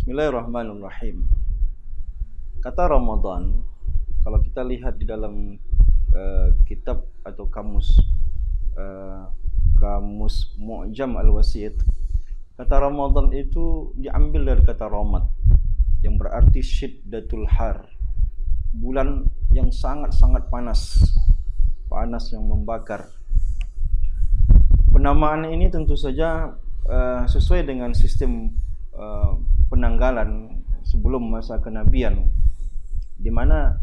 Bismillahirrahmanirrahim. Kata Ramadan, kalau kita lihat di dalam kitab atau kamus Mu'jam Al-Wasit, kata Ramadan itu diambil dari kata Ramad yang berarti syiddatul har, bulan yang sangat-sangat panas, panas yang membakar. Penamaan ini tentu saja sesuai dengan sistem penanggalan sebelum masa kenabian, di mana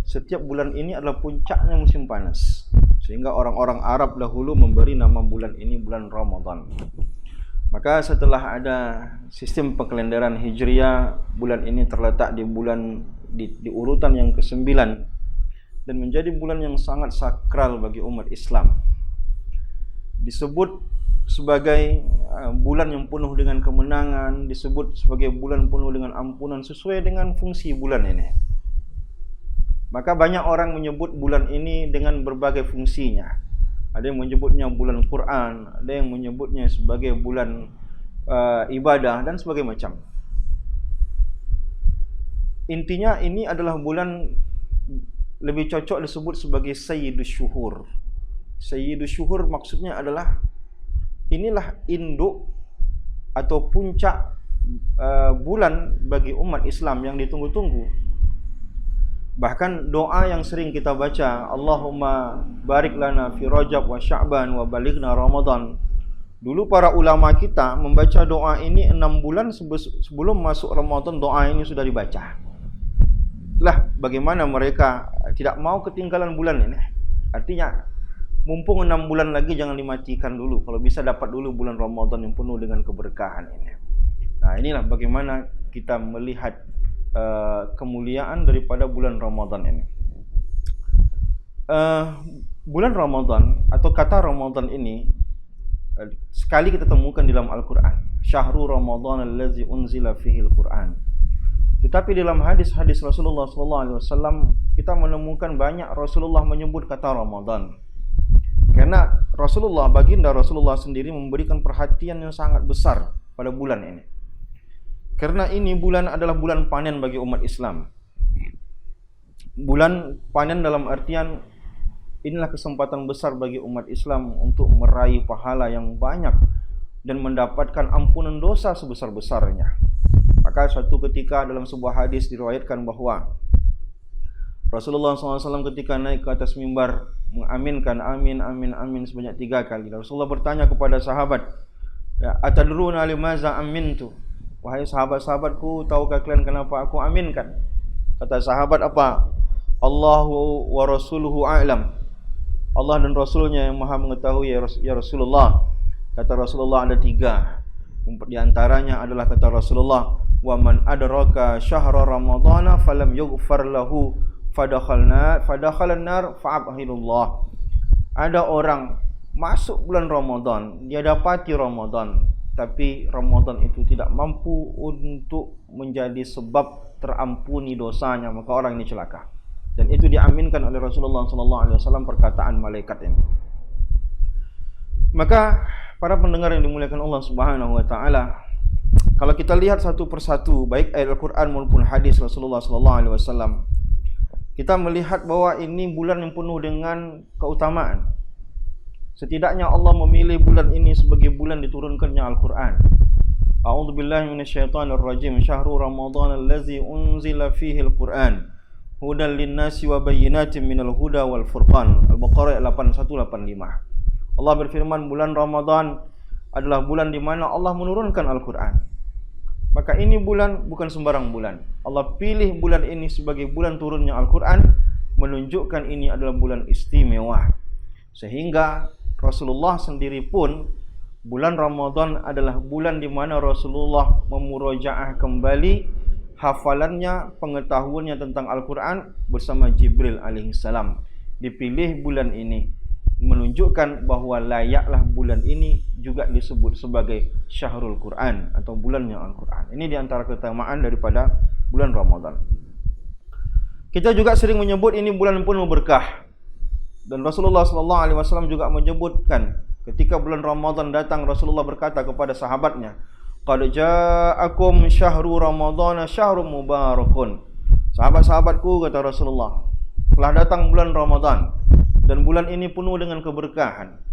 setiap bulan ini adalah puncaknya musim panas, sehingga orang-orang Arab dahulu memberi nama bulan ini bulan Ramadan. Maka setelah ada sistem perkalenderan Hijriah, bulan ini terletak di urutan yang ke-9 dan menjadi bulan yang sangat sakral bagi umat Islam. Disebut sebagai bulan yang penuh dengan kemenangan, disebut sebagai bulan penuh dengan ampunan, sesuai dengan fungsi bulan ini. Maka banyak orang menyebut bulan ini dengan berbagai fungsinya. Ada yang menyebutnya bulan Quran, ada yang menyebutnya sebagai bulan ibadah dan sebagainya macam. Intinya ini adalah bulan lebih cocok disebut sebagai Sayyidus Syuhur. Sayyidus Syuhur maksudnya adalah inilah induk atau puncak bulan bagi umat Islam yang ditunggu-tunggu. Bahkan doa yang sering kita baca, Allahumma barik lana fi Rajab wa Sya'ban wa balighna Ramadan. Dulu para ulama kita membaca doa ini 6 bulan sebelum masuk Ramadan, doa ini sudah dibaca. Lah bagaimana mereka tidak mau ketinggalan bulan ini? Artinya mumpung 6 bulan lagi jangan dimatikan dulu. Kalau bisa dapat dulu bulan Ramadan yang penuh dengan keberkahan ini. Nah, inilah bagaimana kita melihat kemuliaan daripada bulan Ramadan ini. Bulan Ramadan atau kata Ramadan ini sekali kita temukan di dalam Al-Quran. Syahrul Ramadan allazi unzila fihi Al-Quran. Tetapi dalam hadis-hadis Rasulullah SAW kita menemukan banyak Rasulullah menyebut kata Ramadan. Karena baginda Rasulullah sendiri memberikan perhatian yang sangat besar pada bulan ini. Karena ini bulan adalah bulan panen bagi umat Islam. Bulan panen dalam artian inilah kesempatan besar bagi umat Islam untuk meraih pahala yang banyak dan mendapatkan ampunan dosa sebesar-besarnya. Maka suatu ketika dalam sebuah hadis diriwayatkan bahwa Rasulullah SAW ketika naik ke atas mimbar mengaminkan amin amin amin sebanyak 3 kali. Rasulullah bertanya kepada sahabat, ya, atadruna limaza amintu? Wahai sahabat-sahabatku, tahukah kalian kenapa aku aminkan? Kata sahabat, apa? Allahu wa rasuluhu a'lam. Allah dan Rasulnya yang maha mengetahui, ya Rasulullah. Kata Rasulullah ada 3. Di antaranya adalah kata Rasulullah, wa man adraka syahra ramadhana falam yughfar lahu fadakhalan nar fa'abhilullah. Ada orang masuk bulan Ramadan, dia dapati Ramadan, tapi Ramadan itu tidak mampu untuk menjadi sebab terampuni dosanya, maka orang ini celaka. Dan itu diaminkan oleh Rasulullah SAW perkataan malaikat ini. Maka para pendengar yang dimuliakan Allah Subhanahu wa taala, kalau kita lihat satu persatu baik ayat Al-Qur'an maupun hadis Rasulullah SAW, kita melihat bahwa ini bulan yang penuh dengan keutamaan. Setidaknya Allah memilih bulan ini sebagai bulan diturunkannya Al-Quran. A'udzubillahi minasyaitonirrajim. Syahrul Ramadan allazi unzila fihi Al-Quran hudan linnasi wa bayyinatin minal huda wal furqan. Al-Baqarah 8185. Allah berfirman, bulan Ramadan adalah bulan di mana Allah menurunkan Al-Quran. Maka ini bulan bukan sembarang bulan. Allah pilih bulan ini sebagai bulan turunnya Al-Quran, menunjukkan ini adalah bulan istimewa. Sehingga Rasulullah sendiri pun bulan Ramadan adalah bulan di mana Rasulullah memurojaah kembali hafalannya, pengetahuannya tentang Al-Quran bersama Jibril alaihissalam. Dipilih bulan ini menunjukkan bahwa layaklah bulan ini juga disebut sebagai Syahrul Quran atau bulannya Al-Quran. Ini diantara keutamaan daripada bulan Ramadan. Kita juga sering menyebut ini bulan penuh berkah. Dan Rasulullah SAW juga menyebutkan ketika bulan Ramadan datang, Rasulullah berkata kepada sahabatnya, qad ja'akum syahrul ramadhana syahrun mubarakun. Sahabat-sahabatku, kata Rasulullah, telah datang bulan Ramadan dan bulan ini penuh dengan keberkahan.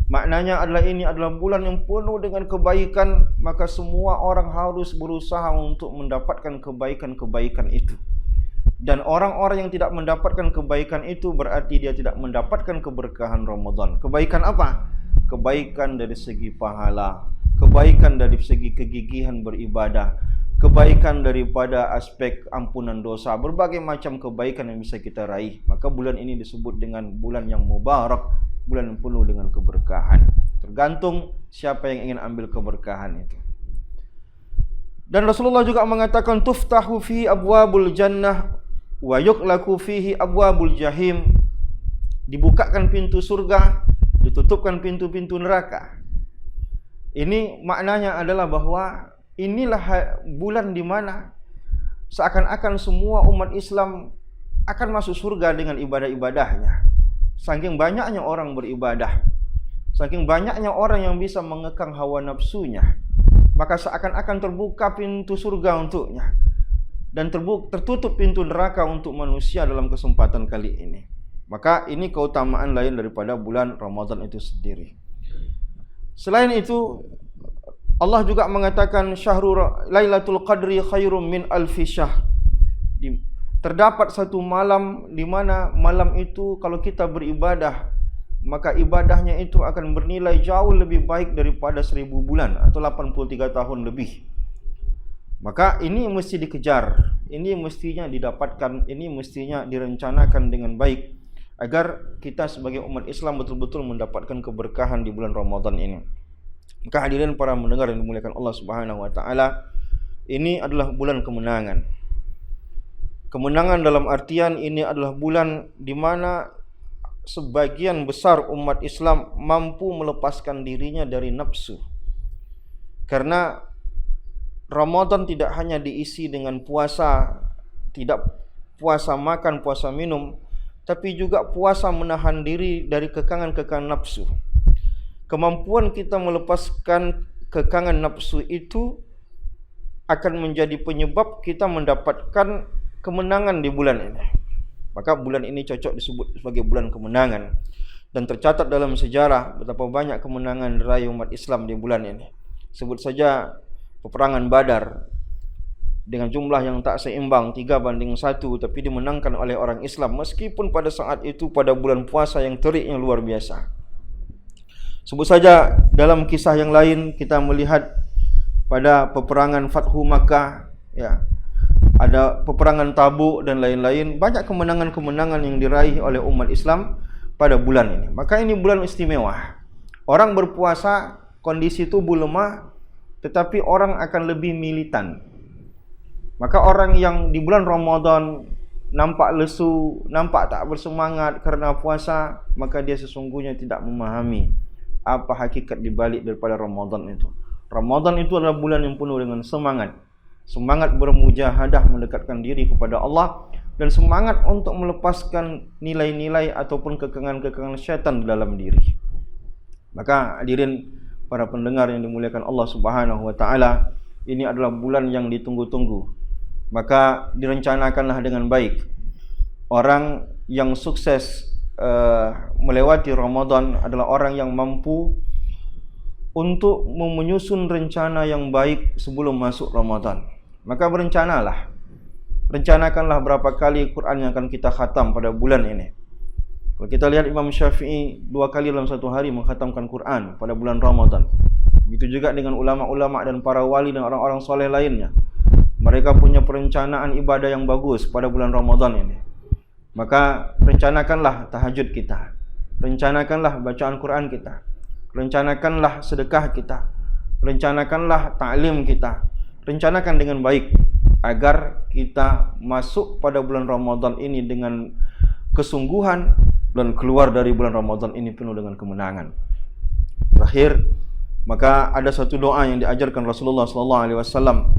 Maknanya adalah ini adalah bulan yang penuh dengan kebaikan, maka semua orang harus berusaha untuk mendapatkan kebaikan-kebaikan itu. Dan orang-orang yang tidak mendapatkan kebaikan itu berarti dia tidak mendapatkan keberkahan Ramadan. Kebaikan apa? Kebaikan dari segi pahala, kebaikan dari segi kegigihan beribadah, kebaikan daripada aspek ampunan dosa, berbagai macam kebaikan yang bisa kita raih. Maka bulan ini disebut dengan bulan yang mubarak, bulan yang penuh dengan keberkahan. Tergantung siapa yang ingin ambil keberkahan itu. Dan Rasulullah juga mengatakan tuftahu fihi abwabul jannah wa yuqlaku fihi abwabul jahim. Dibukakan pintu surga, ditutupkan pintu-pintu neraka. Ini maknanya adalah bahwa inilah bulan di mana seakan-akan semua umat Islam akan masuk surga dengan ibadah-ibadahnya. Saking banyaknya orang beribadah, saking banyaknya orang yang bisa mengekang hawa nafsunya, maka seakan-akan terbuka pintu surga untuknya dan tertutup pintu neraka untuk manusia dalam kesempatan kali ini. Maka ini keutamaan lain daripada bulan Ramadan itu sendiri. Selain itu, Allah juga mengatakan syahrul Lailatul Qadri khairum min alfi syahr. Terdapat satu malam di mana malam itu kalau kita beribadah, maka ibadahnya itu akan bernilai jauh lebih baik daripada 1000 bulan atau 83 tahun lebih. Maka ini mesti dikejar, ini mestinya didapatkan, ini mestinya direncanakan dengan baik agar kita sebagai umat Islam betul-betul mendapatkan keberkahan di bulan Ramadan ini. Maka hadirin para mendengar yang dimuliakan Allah Subhanahu wa taala, ini adalah bulan kemenangan. Kemenangan dalam artian ini adalah bulan di mana sebagian besar umat Islam mampu melepaskan dirinya dari nafsu. Karena Ramadan tidak hanya diisi dengan puasa, tidak puasa makan, puasa minum, tapi juga puasa menahan diri dari kekangan-kekangan nafsu. Kemampuan kita melepaskan kekangan nafsu itu akan menjadi penyebab kita mendapatkan kemenangan di bulan ini. Maka bulan ini cocok disebut sebagai bulan kemenangan. Dan tercatat dalam sejarah betapa banyak kemenangan diraih umat Islam di bulan ini. Sebut saja peperangan Badar dengan jumlah yang tak seimbang 3-1, tapi dimenangkan oleh orang Islam meskipun pada saat itu pada bulan puasa yang teriknya luar biasa. Sebut saja dalam kisah yang lain kita melihat pada peperangan Fathu Makkah, ya, ada peperangan Tabuk dan lain-lain. Banyak kemenangan-kemenangan yang diraih oleh umat Islam pada bulan ini. Maka ini bulan istimewa. Orang berpuasa, kondisi tubuh lemah, tetapi orang akan lebih militan. Maka orang yang di bulan Ramadan nampak lesu, nampak tak bersemangat karena puasa, maka dia sesungguhnya tidak memahami apa hakikat dibalik daripada Ramadan itu. Ramadan itu adalah bulan yang penuh dengan semangat. Semangat bermujahadah mendekatkan diri kepada Allah dan semangat untuk melepaskan nilai-nilai ataupun kekangan-kekangan syaitan di dalam diri. Maka hadirin para pendengar yang dimuliakan Allah Subhanahu wa taala, ini adalah bulan yang ditunggu-tunggu. Maka direncanakanlah dengan baik. Orang yang sukses melewati Ramadan adalah orang yang mampu untuk menyusun rencana yang baik sebelum masuk Ramadan. Maka berencanalah. Rencanakanlah berapa kali Quran yang akan kita khatam pada bulan ini. Kalau kita lihat Imam Syafi'i 2 kali dalam satu hari mengkhatamkan Quran pada bulan Ramadan. Begitu juga dengan ulama-ulama dan para wali dan orang-orang soleh lainnya. Mereka punya perencanaan ibadah yang bagus pada bulan Ramadan ini. Maka rencanakanlah tahajud kita. Rencanakanlah bacaan Quran kita. Rencanakanlah sedekah kita. Rencanakanlah ta'lim kita. Rencanakan dengan baik agar kita masuk pada bulan Ramadan ini dengan kesungguhan dan keluar dari bulan Ramadan ini penuh dengan kemenangan. Terakhir, maka ada satu doa yang diajarkan Rasulullah SAW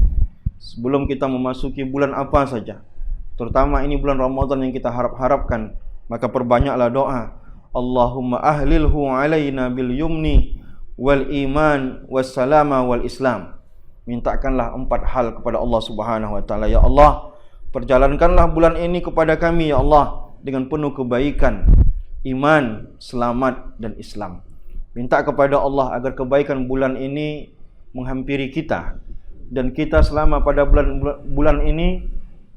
sebelum kita memasuki bulan apa saja, terutama ini bulan Ramadan yang kita harap-harapkan, maka perbanyaklah doa. Allahumma ahlilhu alaina bil yumni wal iman was salama wal islam. mintakanlah 4 hal kepada Allah Subhanahu wa taala. Ya Allah, perjalankanlah bulan ini kepada kami ya Allah dengan penuh kebaikan, iman, selamat dan Islam. Minta kepada Allah agar kebaikan bulan ini menghampiri kita, dan kita selama pada bulan ini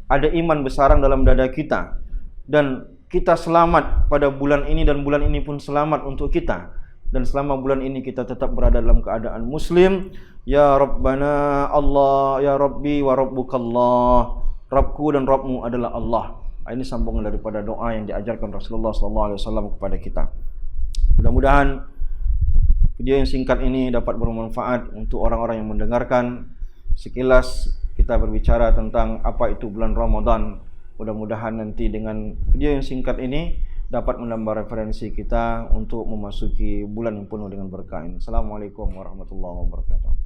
ada iman bersarang dalam dada kita, dan kita selamat pada bulan ini, dan bulan ini pun selamat untuk kita, dan selama bulan ini kita tetap berada dalam keadaan muslim. Ya Rabbana Allah, ya Rabbi wa Rabbukallah, Rabbku dan Rabbmu adalah Allah. Ini sambungan daripada doa yang diajarkan Rasulullah SAW kepada kita. Mudah-mudahan video yang singkat ini dapat bermanfaat untuk orang-orang yang mendengarkan. Sekilas kita berbicara tentang apa itu bulan Ramadan. Mudah-mudahan nanti dengan video yang singkat ini dapat menambah referensi kita untuk memasuki bulan yang penuh dengan berkah ini. Assalamualaikum warahmatullahi wabarakatuh.